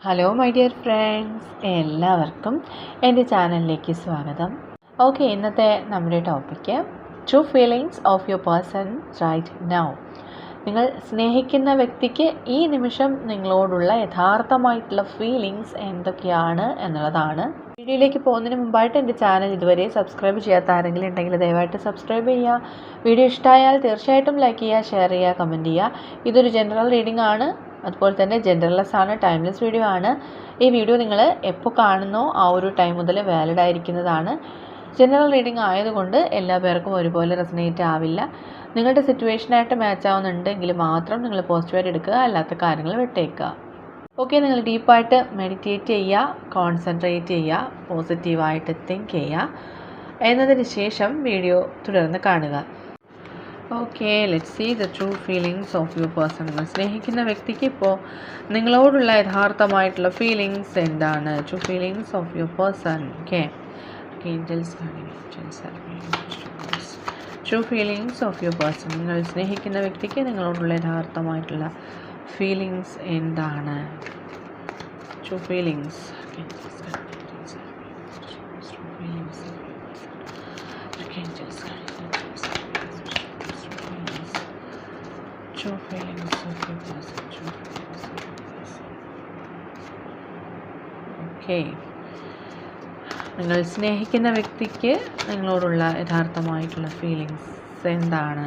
Hello my dear friends, എല്ലാവർക്കും എൻ്റെ ചാനലിലേക്ക് സ്വാഗതം. ഓക്കെ, ഇന്നത്തെ നമ്മുടെ topic true feelings of your person right now. നിങ്ങൾ സ്നേഹിക്കുന്ന വ്യക്തിക്ക് ഈ നിമിഷം നിങ്ങളോടുള്ള യഥാർത്ഥമായിട്ടുള്ള ഫീലിങ്സ് എന്തൊക്കെയാണ് എന്നുള്ളതാണ്. വീഡിയോയിലേക്ക് പോകുന്നതിന് മുമ്പായിട്ട് എൻ്റെ ചാനൽ ഇതുവരെ സബ്സ്ക്രൈബ് ചെയ്യാത്ത ആരെങ്കിലും ഉണ്ടെങ്കിൽ ദയവായിട്ട് സബ്സ്ക്രൈബ് ചെയ്യുക. വീഡിയോ ഇഷ്ടമായാൽ തീർച്ചയായിട്ടും ലൈക്ക് ചെയ്യുക, ഷെയർ ചെയ്യുക, കമൻറ്റ് ചെയ്യുക. ഇതൊരു ജനറൽ റീഡിംഗ് ആണ്, അതുപോലെ തന്നെ ജെൻഡർലെസ് ആണ്, ടൈംലെസ് വീഡിയോ ആണ്. ഈ വീഡിയോ നിങ്ങൾ എപ്പോൾ കാണുന്നോ ആ ഒരു ടൈം മുതൽ വാലിഡ് ആയിരിക്കുന്നതാണ്. ജനറൽ റീഡിംഗ് ആയതുകൊണ്ട് എല്ലാ പേർക്കും ഒരുപോലെ റെസനേറ്റ് ആവില്ല. നിങ്ങളുടെ സിറ്റുവേഷനായിട്ട് മാച്ച് ആവുന്നുണ്ടെങ്കിൽ മാത്രം നിങ്ങൾ പോസിറ്റീവായിട്ട് എടുക്കുക, അല്ലാത്ത കാര്യങ്ങൾ വിട്ടേക്കുക. ഓക്കെ, നിങ്ങൾ ഡീപ്പായിട്ട് മെഡിറ്റേറ്റ് ചെയ്യുക, കോൺസെൻട്രേറ്റ് ചെയ്യുക, പോസിറ്റീവായിട്ട് തിങ്ക് ചെയ്യുക. എന്നതിന് ശേഷം വീഡിയോ തുടർന്ന് കാണുക. Okay, let's see the true feelings of your person. നിങ്ങൾ സ്നേഹിക്കുന്ന വ്യക്തിക്ക് ഇപ്പോൾ നിങ്ങളോടുള്ള യഥാർത്ഥമായിട്ടുള്ള ഫീലിങ്സ് എന്താണ്? True feelings of your person. Okay, true feelings of your person. നിങ്ങൾ സ്നേഹിക്കുന്ന വ്യക്തിക്ക് നിങ്ങളോടുള്ള യഥാർത്ഥമായിട്ടുള്ള ഫീലിങ്സ് എന്താണ്? True feelings. True feelings of your person. True feelings of your person. Okay. നിങ്ങൾ സ്നേഹിക്കുന്ന വ്യക്തിക്ക് നിങ്ങളോടുള്ള യഥാർത്ഥമായിട്ടുള്ള ഫീലിങ്സ് എന്താണ്?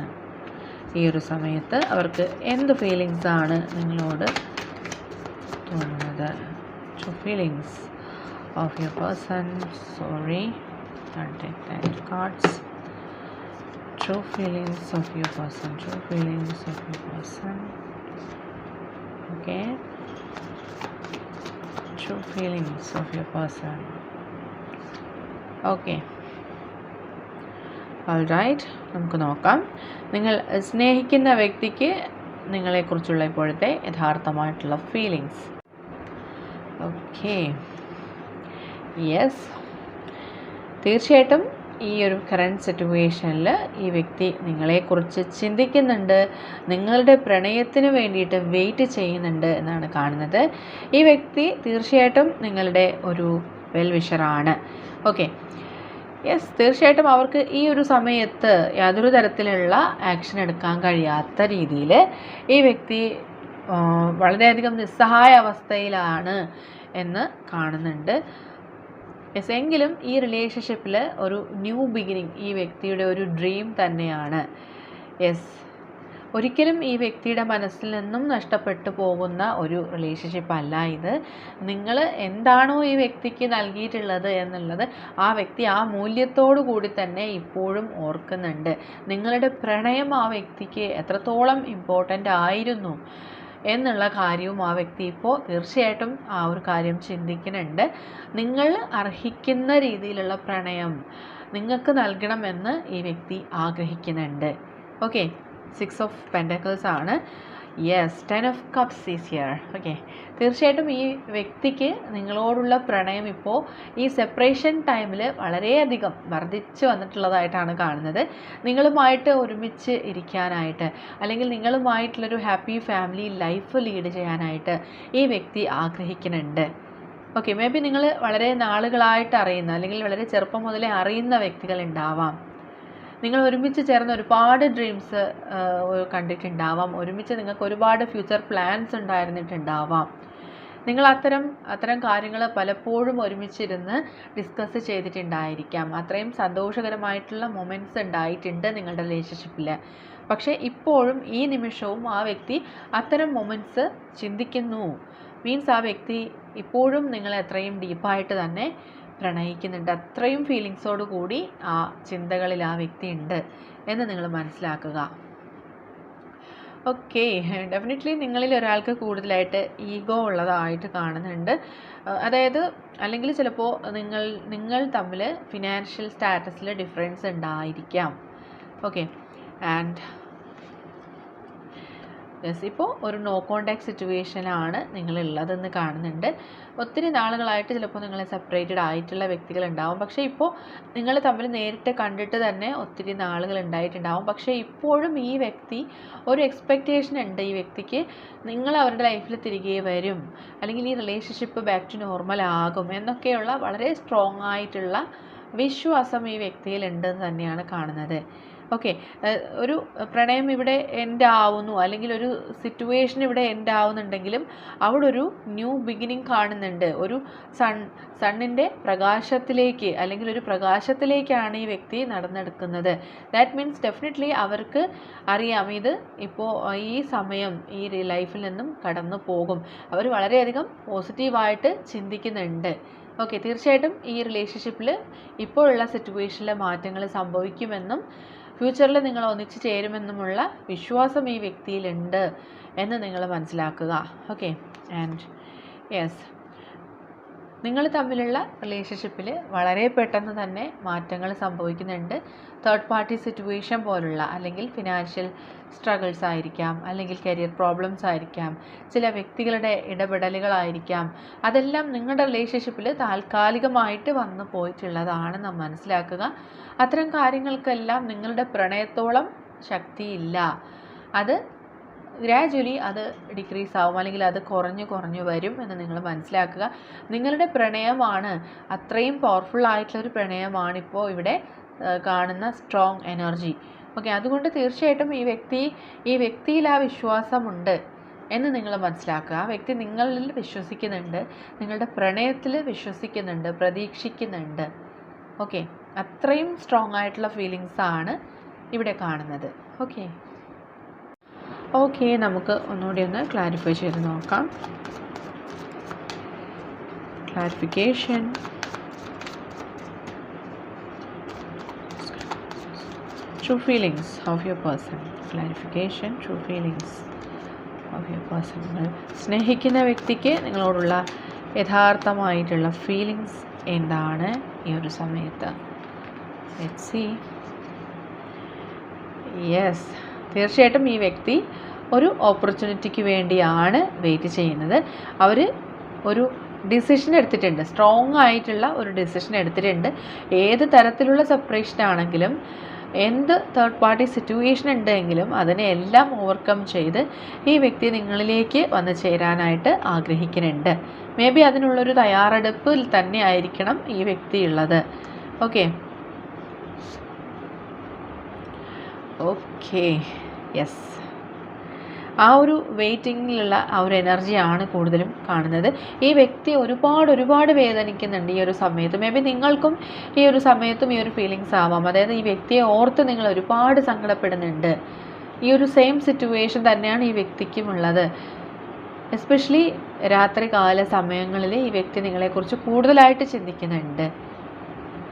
ഈ ഒരു സമയത്ത് അവർക്ക് എന്ത് ഫീലിങ്സ് ആണ് നിങ്ങളോട് തോന്നുന്നത്? True feelings of your person. Sorry, take 10 cards. True feelings of your person. True feelings of your person. Okay. True feelings of your person. Okay. Alright. നമുക്ക് നോക്കാം. നിങ്ങൾ സ്നേഹിക്കുന്ന വ്യക്തിക്ക് നിങ്ങളെക്കുറിച്ചുള്ള ഇപ്പോഴത്തെ യഥാർത്ഥമായിട്ടുള്ള ഫീലിങ്സ്. ഓക്കെ. യെസ്, തീർച്ചയായിട്ടും ഈ ഒരു കറണ്ട് സിറ്റുവേഷനിൽ ഈ വ്യക്തി നിങ്ങളെക്കുറിച്ച് ചിന്തിക്കുന്നുണ്ട്, നിങ്ങളുടെ പ്രണയത്തിന് വേണ്ടിയിട്ട് വെയിറ്റ് ചെയ്യുന്നുണ്ട് എന്നാണ് കാണുന്നത്. ഈ വ്യക്തി തീർച്ചയായിട്ടും നിങ്ങളുടെ ഒരു വെൽ വിഷറാണ്. ഓക്കെ, യെസ്, തീർച്ചയായിട്ടും അവർക്ക് ഈ ഒരു സമയത്ത് യാതൊരു തരത്തിലുള്ള ആക്ഷൻ എടുക്കാൻ കഴിയാത്ത രീതിയിൽ ഈ വ്യക്തി വളരെയധികം നിസ്സഹായ അവസ്ഥയിലാണ് എന്ന് കാണുന്നുണ്ട്. യെസ്, എങ്കിലും ഈ റിലേഷൻഷിപ്പിൽ ഒരു ന്യൂ ബിഗിനിങ് ഈ വ്യക്തിയുടെ ഒരു ഡ്രീം തന്നെയാണ്. യെസ്, ഒരിക്കലും ഈ വ്യക്തിയുടെ മനസ്സിൽ നിന്നും നഷ്ടപ്പെട്ടു പോകുന്ന ഒരു റിലേഷൻഷിപ്പ് അല്ല ഇത്. നിങ്ങൾ എന്താണോ ഈ വ്യക്തിക്ക് നൽകിയിട്ടുള്ളത് എന്നുള്ളത് ആ വ്യക്തി ആ മൂല്യത്തോടു കൂടി തന്നെ ഇപ്പോഴും ഓർക്കുന്നുണ്ട്. നിങ്ങളുടെ പ്രണയം ആ വ്യക്തിക്ക് എത്രത്തോളം ഇമ്പോർട്ടൻ്റ് ആയിരുന്നു എന്നുള്ള കാര്യവും ആ വ്യക്തി ഇപ്പോൾ തീർച്ചയായിട്ടും ആ ഒരു കാര്യം ചിന്തിക്കുന്നുണ്ട്. നിങ്ങൾ അർഹിക്കുന്ന രീതിയിലുള്ള പ്രണയം നിങ്ങൾക്ക് നൽകണമെന്ന് ഈ വ്യക്തി ആഗ്രഹിക്കുന്നുണ്ട്. ഓക്കെ, 6 of Pentacles ആണ്. Yes, 10 of Cups is here. Okay, തീർച്ചയായിട്ടും ഈ വ്യക്തിക്ക് നിങ്ങളോടുള്ള പ്രണയം ഇപ്പോൾ ഈ സെപ്പറേഷൻ ടൈമിൽ വളരെയധികം വർദ്ധിച്ചു വന്നിട്ടുള്ളതായിട്ടാണ് കാണുന്നത്. നിങ്ങളുമായിട്ട് ഒരുമിച്ച് ഇരിക്കാനായിട്ട്, അല്ലെങ്കിൽ നിങ്ങളുമായിട്ടുള്ളൊരു ഹാപ്പി ഫാമിലി ലൈഫ് ലീഡ് ചെയ്യാനായിട്ട് ഈ വ്യക്തി ആഗ്രഹിക്കുന്നുണ്ട്. ഓക്കെ, മേ ബി നിങ്ങൾ വളരെ നാളുകളായിട്ട് അറിയുന്ന, അല്ലെങ്കിൽ വളരെ ചെറുപ്പം മുതലേ അറിയുന്ന വ്യക്തികൾ ഉണ്ടാവാം. നിങ്ങൾ ഒരുമിച്ച് ചേർന്ന് ഒരുപാട് ഡ്രീംസ് കണ്ടിട്ടുണ്ടാവാം. ഒരുമിച്ച് നിങ്ങൾക്ക് ഒരുപാട് ഫ്യൂച്ചർ പ്ലാൻസ് ഉണ്ടായിരുന്നിട്ടുണ്ടാവാം. നിങ്ങൾ അത്തരം കാര്യങ്ങൾ പലപ്പോഴും ഒരുമിച്ചിരുന്ന് ഡിസ്കസ് ചെയ്തിട്ടുണ്ടായിരിക്കാം. അത്രയും സന്തോഷകരമായിട്ടുള്ള മൊമെൻറ്റ്സ് ഉണ്ടായിട്ടുണ്ട് നിങ്ങളുടെ റിലേഷൻഷിപ്പിൽ. പക്ഷേ ഇപ്പോഴും ഈ നിമിഷവും ആ വ്യക്തി അത്തരം മൊമെൻറ്റ്സ് ചിന്തിക്കുന്നു. മീൻസ് ആ വ്യക്തി ഇപ്പോഴും നിങ്ങളെ അത്രയും ഡീപ്പായിട്ട് തന്നെ പ്രണയിക്കുന്നുണ്ട്. അത്രയും ഫീലിങ്സോട് കൂടി ആ ചിന്തകളിൽ ആ വ്യക്തി ഉണ്ട് എന്ന് നിങ്ങൾ മനസ്സിലാക്കുക. ഓക്കെ, ഡെഫിനറ്റ്ലി നിങ്ങളിൽ ഒരാൾക്ക് കൂടുതലായിട്ട് ഈഗോ ഉള്ളതായിട്ട് കാണുന്നുണ്ട്. അതായത് അല്ലെങ്കിൽ ചിലപ്പോൾ നിങ്ങൾ തമ്മിൽ ഫിനാൻഷ്യൽ സ്റ്റാറ്റസിൽ ഡിഫറൻസ് ഉണ്ടായിരിക്കാം. ഓക്കെ, ആൻഡ് യെസ്, ഇപ്പോൾ ഒരു നോ കോണ്ടാക്ട് സിറ്റുവേഷനാണ് നിങ്ങളുള്ളതെന്ന് കാണുന്നുണ്ട്. ഒത്തിരി നാളുകളായിട്ട് ചിലപ്പോൾ നിങ്ങൾ സെപ്പറേറ്റഡ് ആയിട്ടുള്ള വ്യക്തികളുണ്ടാവും. പക്ഷേ ഇപ്പോൾ നിങ്ങൾ തമ്മിൽ നേരിട്ട് കണ്ടിട്ട് തന്നെ ഒത്തിരി നാളുകൾ ഉണ്ടായിട്ടുണ്ടാവും. പക്ഷേ ഇപ്പോഴും ഈ വ്യക്തി ഒരു എക്സ്പെക്റ്റേഷൻ ഉണ്ട് ഈ വ്യക്തിക്ക്, നിങ്ങൾ അവരുടെ ലൈഫിൽ തിരികെ വരും, അല്ലെങ്കിൽ ഈ റിലേഷൻഷിപ്പ് ബാക്ക് ടു നോർമൽ ആകും എന്നൊക്കെയുള്ള വളരെ സ്ട്രോങ് ആയിട്ടുള്ള വിശ്വാസം ഈ വ്യക്തിയിൽ ഉണ്ടെന്ന് തന്നെയാണ് കാണുന്നത്. ഓക്കെ, ഒരു പ്രണയം ഇവിടെ എൻഡ് ആവുന്നു, അല്ലെങ്കിൽ ഒരു സിറ്റുവേഷൻ ഇവിടെ എൻഡ് ആവുന്നുണ്ടെങ്കിലും അവിടെ ഒരു ന്യൂ ബിഗിനിങ് കാണുന്നുണ്ട്. ഒരു സണ്ണിൻ്റെ പ്രകാശത്തിലേക്ക്, അല്ലെങ്കിൽ ഒരു പ്രകാശത്തിലേക്കാണ് ഈ വ്യക്തി നടന്നെടുക്കുന്നത്. ദാറ്റ് മീൻസ് ഡെഫിനറ്റ്ലി അവർക്ക് അറിയാം ഇത് ഇപ്പോൾ ഈ സമയം ഈ ലൈഫിൽ നിന്നും കടന്നു പോകും. അവർ വളരെയധികം പോസിറ്റീവായിട്ട് ചിന്തിക്കുന്നുണ്ട്. ഓക്കെ, തീർച്ചയായിട്ടും ഈ റിലേഷൻഷിപ്പിൽ ഇപ്പോഴുള്ള സിറ്റുവേഷനിൽ മാറ്റങ്ങൾ സംഭവിക്കുമെന്നും ഫ്യൂച്ചറിൽ നിങ്ങൾ ഒന്നിച്ച് ചേരുമെന്നുമുള്ള വിശ്വാസം ഈ വ്യക്തിയിലുണ്ട് എന്ന് നിങ്ങൾ മനസ്സിലാക്കുക. ഓക്കെ, ആൻഡ് യെസ്, നിങ്ങൾ തമ്മിലുള്ള റിലേഷൻഷിപ്പിൽ വളരെ പെട്ടെന്ന് തന്നെ മാറ്റങ്ങൾ സംഭവിക്കുന്നുണ്ട്. തേർഡ് പാർട്ടി സിറ്റുവേഷൻ പോലുള്ള, അല്ലെങ്കിൽ ഫിനാൻഷ്യൽ സ്ട്രഗിൾസ് ആയിരിക്കാം, അല്ലെങ്കിൽ കരിയർ പ്രോബ്ലംസ് ആയിരിക്കാം, ചില വ്യക്തികളുടെ ഇടപെടലുകളായിരിക്കാം. അതെല്ലാം നിങ്ങളുടെ റിലേഷൻഷിപ്പിൽ താൽക്കാലികമായിട്ട് വന്നു പോയിട്ടുള്ളതാണെന്ന് മനസ്സിലാക്കുക. അത്തരം കാര്യങ്ങൾക്കെല്ലാം നിങ്ങളുടെ പ്രണയത്തോളം ശക്തിയില്ല. അത് ഗ്രാജുവലി അത് ഡിക്രീസ് ആവും, അല്ലെങ്കിൽ അത് കുറഞ്ഞു വരും എന്ന് നിങ്ങൾ മനസ്സിലാക്കുക. നിങ്ങളുടെ പ്രണയമാണ്, അത്രയും പവർഫുൾ ആയിട്ടുള്ളൊരു പ്രണയമാണ് ഇപ്പോൾ ഇവിടെ കാണുന്ന സ്ട്രോങ് എനർജി. ഓക്കെ, അതുകൊണ്ട് തീർച്ചയായിട്ടും ഈ വ്യക്തിയിൽ ആ വിശ്വാസമുണ്ട് എന്ന് നിങ്ങൾ മനസ്സിലാക്കുക. ആ വ്യക്തി നിങ്ങളിൽ വിശ്വസിക്കുന്നുണ്ട്, നിങ്ങളുടെ പ്രണയത്തിൽ വിശ്വസിക്കുന്നുണ്ട്, പ്രതീക്ഷിക്കുന്നുണ്ട്. ഓക്കെ, അത്രയും സ്ട്രോങ് ആയിട്ടുള്ള ഫീലിങ്സ് ആണ് ഇവിടെ കാണുന്നത്. ഓക്കെ, നമുക്ക് ഒന്നുകൂടി ഒന്ന് ക്ലാരിഫൈ ചെയ്ത് നോക്കാം. Clarification. True feelings of your person. Clarification. True feelings of your person. സ്നേഹിക്കുന്ന വ്യക്തിക്ക് നിങ്ങളോടുള്ള യഥാർത്ഥമായിട്ടുള്ള ഫീലിങ്സ് എന്താണ് ഈ ഒരു സമയത്ത്? Let's see. യെസ്, തീർച്ചയായിട്ടും ഈ വ്യക്തി ഒരു ഓപ്പർച്യൂണിറ്റിക്ക് വേണ്ടിയാണ് വെയിറ്റ് ചെയ്യുന്നത്. അവർ ഒരു ഡിസിഷൻ എടുത്തിട്ടുണ്ട്, സ്ട്രോങ് ആയിട്ടുള്ള ഒരു ഡിസിഷൻ എടുത്തിട്ടുണ്ട്. ഏത് തരത്തിലുള്ള സെപ്പറേഷൻ ആണെങ്കിലും, എന്ത് തേർഡ് പാർട്ടി സിറ്റുവേഷൻ ഉണ്ടെങ്കിലും അതിനെല്ലാം ഓവർകം ചെയ്ത് ഈ വ്യക്തി നിങ്ങളിലേക്ക് വന്നു ചേരാനായിട്ട് ആഗ്രഹിക്കുന്നുണ്ട്. മേ ബി അതിനുള്ളൊരു തയ്യാറെടുപ്പിൽ തന്നെ ആയിരിക്കണം ഈ വ്യക്തി ഉള്ളത്. ഓക്കെ, യെസ്, ആ ഒരു വെയിറ്റിങ്ങിലുള്ള ആ ഒരു എനർജിയാണ് കൂടുതലും കാണുന്നത്. ഈ വ്യക്തി ഒരുപാട് വേദനിക്കുന്നുണ്ട് ഈ ഒരു സമയത്ത്. മേ ബി നിങ്ങൾക്കും ഈ ഒരു സമയത്തും ഈ ഒരു ഫീലിങ്സ് ആവാം. അതായത് ഈ വ്യക്തിയെ ഓർത്ത് നിങ്ങൾ ഒരുപാട് സങ്കടപ്പെടുന്നുണ്ട്. ഈ ഒരു സെയിം സിറ്റുവേഷൻ തന്നെയാണ് ഈ വ്യക്തിക്കും ഉള്ളത്. എസ്പെഷ്യലി രാത്രികാല സമയങ്ങളിൽ ഈ വ്യക്തി നിങ്ങളെക്കുറിച്ച് കൂടുതലായിട്ട് ചിന്തിക്കുന്നുണ്ട്.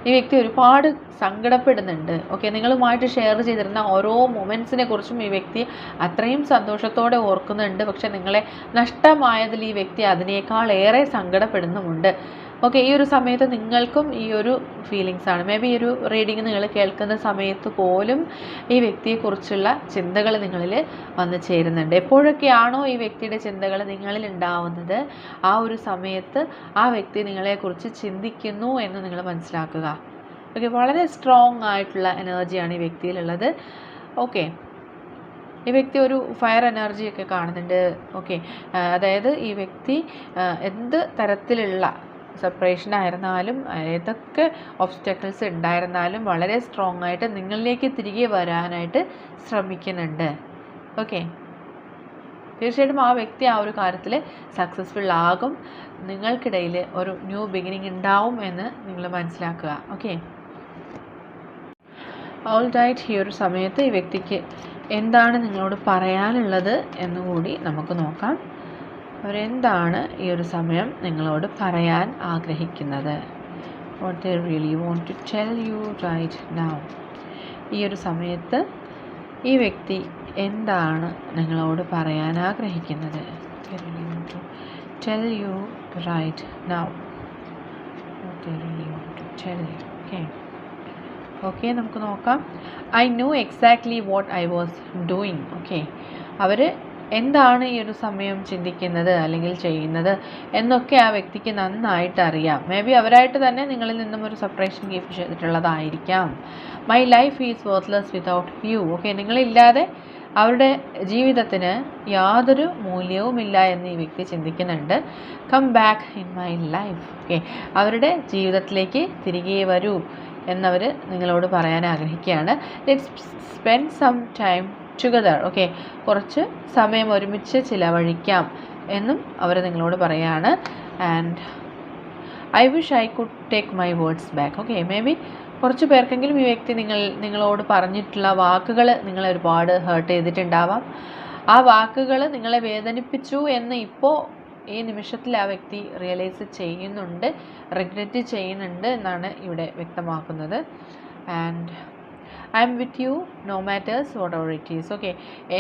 ഈ വ്യക്തി ഒരുപാട് സങ്കടപ്പെടുന്നുണ്ട്. ഓക്കെ, നിങ്ങളുമായിട്ട് ഷെയർ ചെയ്തിരുന്ന ഓരോ മൊമെൻറ്റ്സിനെ കുറിച്ചും ഈ വ്യക്തി അത്രയും സന്തോഷത്തോടെ ഓർക്കുന്നുണ്ട്. പക്ഷെ നിങ്ങളെ നഷ്ടമായതിൽ ഈ വ്യക്തി അതിനേക്കാൾ ഏറെ സങ്കടപ്പെടുന്നുമുണ്ട്. ഓക്കെ, ഈ ഒരു സമയത്ത് നിങ്ങൾക്കും ഈ ഒരു ഫീലിങ്സ് ആണ്. മേ ബി ഈ ഒരു റീഡിങ് നിങ്ങൾ കേൾക്കുന്ന സമയത്ത് പോലും ഈ വ്യക്തിയെക്കുറിച്ചുള്ള ചിന്തകൾ നിങ്ങളിൽ വന്നു ചേരുന്നുണ്ട്. എപ്പോഴൊക്കെയാണോ ഈ വ്യക്തിയുടെ ചിന്തകൾ നിങ്ങളിൽ ഉണ്ടാവുന്നത്, ആ ഒരു സമയത്ത് ആ വ്യക്തി നിങ്ങളെക്കുറിച്ച് ചിന്തിക്കുന്നു എന്ന് നിങ്ങൾ മനസ്സിലാക്കുക. ഓക്കെ, വളരെ സ്ട്രോങ് ആയിട്ടുള്ള എനർജിയാണ് ഈ വ്യക്തിയിലുള്ളത്. ഓക്കെ, ഈ വ്യക്തി ഒരു ഫയർ എനർജിയൊക്കെ കാണുന്നുണ്ട്. ഓക്കെ, അതായത് ഈ വ്യക്തി എന്ത് തരത്തിലുള്ള സെപ്പറേഷൻ ആയിരുന്നാലും, ഏതൊക്കെ ഒബ്സ്റ്റക്കിൾസ് ഉണ്ടായിരുന്നാലും വളരെ സ്ട്രോങ് ആയിട്ട് നിങ്ങളിലേക്ക് തിരികെ വരാനായിട്ട് ശ്രമിക്കുന്നുണ്ട്. ഓക്കെ, തീർച്ചയായിട്ടും ആ വ്യക്തി ആ ഒരു കാര്യത്തിൽ സക്സസ്ഫുൾ ആകും. നിങ്ങൾക്കിടയിൽ ഒരു ന്യൂ ബിഗിനിങ് ഉണ്ടാവും എന്ന് നിങ്ങൾ മനസ്സിലാക്കുക. ഓക്കെ, ഓൾ റൈറ്റ്, ഈ ഒരു സമയത്ത് ഈ വ്യക്തിക്ക് എന്താണ് നിങ്ങളോട് പറയാനുള്ളത് എന്നുകൂടി നമുക്ക് നോക്കാം. അവരെന്താണ് ഈ ഒരു സമയം നിങ്ങളോട് പറയാൻ ആഗ്രഹിക്കുന്നത്? What they really want to tell you right now. ഈ ഒരു സമയത്ത് ഈ വ്യക്തി എന്താണ് നിങ്ങളോട് പറയാൻ ആഗ്രഹിക്കുന്നത്? Tell you right now. What they really want to tell you. Okay, നമുക്ക് നോക്കാം. I know exactly what I was doing. Okay, അവർ എന്താണ് ഈ ഒരു സമയം ചിന്തിക്കുന്നത് അല്ലെങ്കിൽ ചെയ്യുന്നത് എന്നൊക്കെ ആ വ്യക്തിക്ക് നന്നായിട്ട് അറിയാം. മേ ബി അവരായിട്ട് തന്നെ നിങ്ങളിൽ നിന്നും ഒരു സെപ്പറേഷൻ കീപ്പ് ചെയ്തിട്ടുള്ളതായിരിക്കാം. My life is worthless without you. Okay, നിങ്ങളില്ലാതെ അവരുടെ ജീവിതത്തിന് യാതൊരു മൂല്യവുമില്ല എന്ന് ഈ വ്യക്തി ചിന്തിക്കുന്നുണ്ട്. Come back in my life. Okay, അവരുടെ ജീവിതത്തിലേക്ക് തിരികെ വരൂ എന്നവർ നിങ്ങളോട് പറയാൻ ആഗ്രഹിക്കുകയാണ്. Let's spend some time together. Okay, കുറച്ച് സമയം ഒരുമിച്ച് ചിലവഴിക്കാം എന്നും അവർ നിങ്ങളോട് പറയാണ്. And I wish I could take my words back. Okay, maybe കുറച്ച് പേർക്കെങ്കിലും ഈ വ്യക്തി നിങ്ങളോട് പറഞ്ഞിട്ടുള്ള വാക്കുകൾ നിങ്ങളെ ഒരുപാട് ഹേർട്ട് ചെയ്തിട്ടുണ്ടാവാം. ആ വാക്കുകൾ നിങ്ങളെ വേദനിപ്പിച്ചു എന്ന് ഇപ്പോൾ ഈ നിമിഷത്തിൽ ആ വ്യക്തി റിയലൈസ് ചെയ്യുന്നുണ്ട്, റിഗ്രറ്റ് ചെയ്യുന്നുണ്ട് എന്നാണ് ഇവിടെ വ്യക്തമാക്കുന്നത്. And I M with you know matters what ever it is. Okay,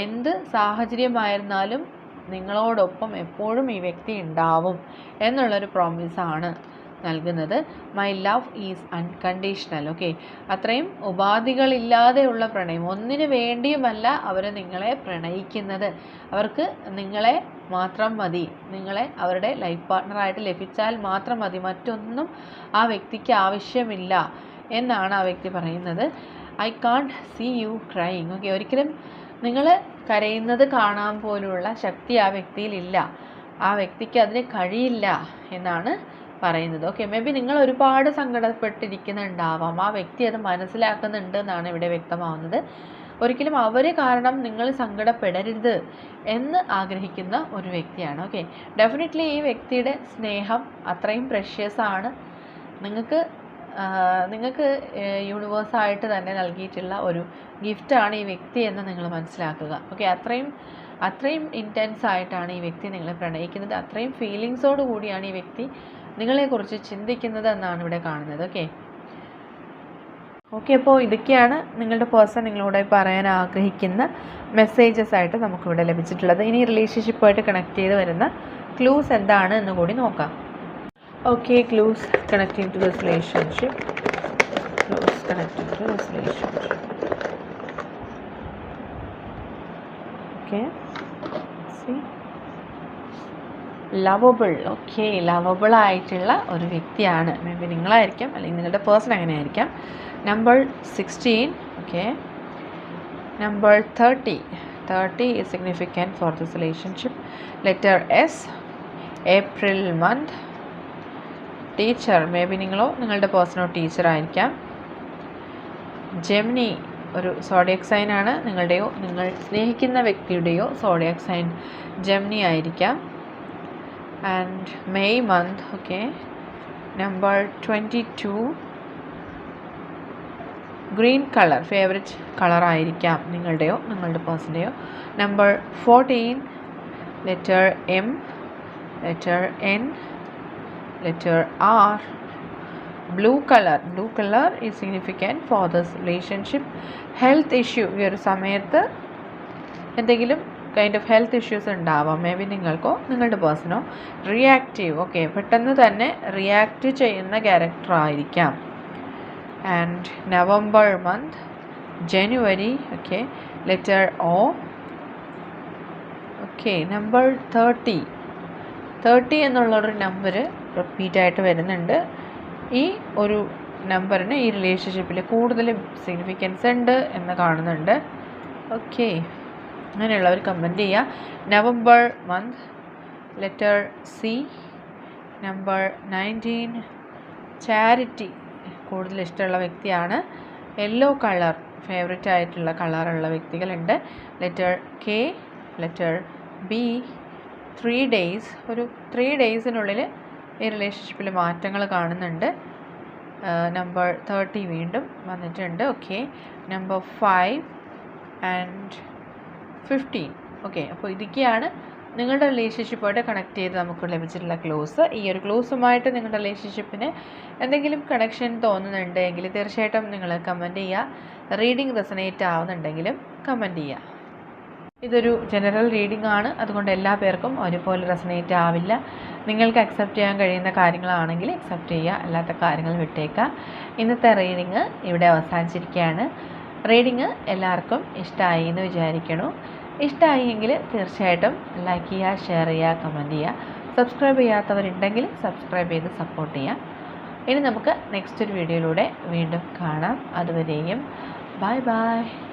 എന്ത് സാഹചര്യമായിരുന്നാലും നിങ്ങളോടൊപ്പം എപ്പോഴും ഈ വ്യക്തി ഉണ്ടാവും എന്നുള്ളൊരു പ്രോമിസാണ് നൽകുന്നത്. My love is unconditional. Okay, അത്രയും ഉപാധികളില്ലാതെയുള്ള പ്രണയം, ഒന്നിനു വേണ്ടിയുമല്ല അവർ നിങ്ങളെ പ്രണയിക്കുന്നത്. അവർക്ക് നിങ്ങളെ മാത്രം മതി, നിങ്ങളെ അവരുടെ ലൈഫ് പാർട്ട്ണറായിട്ട് ലഭിച്ചാൽ മാത്രം മതി, മറ്റൊന്നും ആ വ്യക്തിക്ക് ആവശ്യമില്ല എന്നാണ് ആ വ്യക്തി പറയുന്നത്. I can't see you crying. Okay, ഒരിക്കലും നിങ്ങൾ കരയുന്നത് കാണാൻ പോലുള്ള ശക്തി ആ വ്യക്തിയിലില്ല, ആ വ്യക്തിക്ക് അതിന് കഴിയില്ല എന്നാണ് പറയുന്നത്. ഓക്കെ, മേ ബി നിങ്ങൾ ഒരുപാട് സങ്കടപ്പെട്ടിരിക്കുന്നുണ്ടാവാം, ആ വ്യക്തി അത് മനസ്സിലാക്കുന്നുണ്ട് എന്നാണ് ഇവിടെ വ്യക്തമാവുന്നത്. ഒരിക്കലും അവർ കാരണം നിങ്ങൾ സങ്കടപ്പെടരുത് എന്ന് ആഗ്രഹിക്കുന്ന ഒരു വ്യക്തിയാണ്. ഓക്കെ, ഡെഫിനറ്റ്ലി ഈ വ്യക്തിയുടെ സ്നേഹം അത്രയും പ്രഷ്യസ് ആണ്. നിങ്ങൾക്ക് യൂണിവേഴ്സായിട്ട് തന്നെ നൽകിയിട്ടുള്ള ഒരു ഗിഫ്റ്റാണ് ഈ വ്യക്തി എന്ന് നിങ്ങൾ മനസ്സിലാക്കുക. ഓക്കെ, അത്രയും ഇൻറ്റൻസ് ആയിട്ടാണ് ഈ വ്യക്തി നിങ്ങളെ പ്രണയിക്കുന്നത്, അത്രയും ഫീലിങ്സോട് കൂടിയാണ് ഈ വ്യക്തി നിങ്ങളെക്കുറിച്ച് ചിന്തിക്കുന്നത് എന്നാണ് ഇവിടെ കാണുന്നത്. ഓക്കെ, അപ്പോൾ ഇതൊക്കെയാണ് നിങ്ങളുടെ പേഴ്സൺ നിങ്ങളോട് പറയാൻ ആഗ്രഹിക്കുന്ന മെസ്സേജസ് ആയിട്ട് നമുക്കിവിടെ ലഭിച്ചിട്ടുള്ളത്. ഇനി റിലേഷൻഷിപ്പുമായിട്ട് കണക്ട് ചെയ്ത് വരുന്ന ക്ലൂസ് എന്താണ് എന്ന് കൂടി നോക്കാം. Okay, clues connecting to this relationship. Clues connecting to this relationship. Okay. See. Lovable. Okay, lovable ആയിട്ടുള്ള ഒരു വ്യക്തിയാണ്. മേ ബി നിങ്ങളായിരിക്കാം അല്ലെങ്കിൽ നിങ്ങളുടെ പേഴ്സൺ അങ്ങനെ ആയിരിക്കാം. Number 16. Okay. Number 30. 30 is significant for this relationship. Letter S. April month. Teacher, maybe നിങ്ങളോ നിങ്ങളുടെ പേഴ്സണോ ടീച്ചർ ആയിരിക്കാം. ജെമിനി ഒരു സോഡിയക് സൈൻ ആണ്. നിങ്ങളുടെയോ നിങ്ങൾ സ്നേഹിക്കുന്ന വ്യക്തിയുടെയോ സോഡിയക് സൈൻ ജെമിനി ആയിരിക്കാം. And May month. Okay, number 22. Green colour favourite colour ആയിരിക്കാം നിങ്ങളുടെയോ നിങ്ങളുടെ പേഴ്സൻ്റെയോ. Number 14. Letter M, letter N, letter R. Blue color is significant for this relationship. Health issue, ഈ ഒരു സമയത്ത് എന്തെങ്കിലും കൈൻഡ് ഓഫ് ഹെൽത്ത് ഇഷ്യൂസ് ഉണ്ടാവാം. മേ ബി നിങ്ങൾക്കോ നിങ്ങളുടെ പേഴ്സണോ. റിയാക്റ്റീവ്. ഓക്കെ, പെട്ടെന്ന് തന്നെ റിയാക്റ്റ് ചെയ്യുന്ന ക്യാരക്ടർ ആയിരിക്കാം. And November month, January. Okay, letter O. Okay, number 30 എന്നുള്ളൊരു നമ്പർ റിപ്പീറ്റായിട്ട് വരുന്നുണ്ട്. ഈ ഒരു നമ്പറിന് ഈ റിലേഷൻഷിപ്പിൽ കൂടുതൽ സിഗ്നിഫിക്കൻസ് ഉണ്ട് എന്ന് കാണുന്നുണ്ട്. ഓക്കെ, അങ്ങനെയുള്ളവർ കമൻറ്റ് ചെയ്യുക. November month, letter C. Number 19. Charity കൂടുതൽ ഇഷ്ടമുള്ള വ്യക്തിയാണ്. യെല്ലോ കളർ ഫേവറേറ്റ് ആയിട്ടുള്ള കളറുള്ള വ്യക്തികളുണ്ട്. Letter K, letter B. 3 days, ഒരു 3 daysനുള്ളിൽ ഈ റിലേഷൻഷിപ്പിൽ മാറ്റങ്ങൾ കാണുന്നുണ്ട്. നമ്പർ 30 വീണ്ടും വന്നിട്ടുണ്ട്. Okay, number 5 and 15. ഓക്കെ, അപ്പോൾ ഇതൊക്കെയാണ് നിങ്ങളുടെ റിലേഷൻഷിപ്പായിട്ട് കണക്ട് ചെയ്ത് നമുക്ക് ലഭിച്ചിട്ടുള്ള ക്ലോസ്. ഈ ഒരു ക്ലോസുമായിട്ട് നിങ്ങളുടെ റിലേഷൻഷിപ്പിന് എന്തെങ്കിലും കണക്ഷൻ തോന്നുന്നുണ്ട് എങ്കിൽ തീർച്ചയായിട്ടും നിങ്ങൾ കമൻറ്റ് ചെയ്യുക. റീഡിംഗ് റെസനേറ്റ് ആവുന്നുണ്ടെങ്കിലും കമൻറ്റ് ചെയ്യുക. ഇതൊരു ജനറൽ റീഡിംഗ് ആണ്, അതുകൊണ്ട് എല്ലാ പേർക്കും ഒരുപോലെ റെസനേറ്റ് ആവില്ല. നിങ്ങൾക്ക് അക്സെപ്റ്റ് ചെയ്യാൻ കഴിയുന്ന കാര്യങ്ങളാണെങ്കിൽ അക്സെപ്റ്റ് ചെയ്യുക, അല്ലാത്ത കാര്യങ്ങൾ വിട്ടേക്കുക. ഇന്നത്തെ റീഡിംഗ് ഇവിടെ അവസാനിച്ചിരിക്കുകയാണ്. റീഡിംഗ് എല്ലാവർക്കും ഇഷ്ടമായി എന്ന് വിചാരിക്കണു. ഇഷ്ടമായി എങ്കിൽ തീർച്ചയായിട്ടും ലൈക്ക് ചെയ്യുക, ഷെയർ ചെയ്യുക, കമൻറ്റ് ചെയ്യുക. സബ്സ്ക്രൈബ് ചെയ്യാത്തവരുണ്ടെങ്കിൽ സബ്സ്ക്രൈബ് ചെയ്ത് സപ്പോർട്ട് ചെയ്യുക. ഇനി നമുക്ക് നെക്സ്റ്റ് ഒരു വീഡിയോയിലൂടെ വീണ്ടും കാണാം. അതുവരെയും ബൈ ബൈ.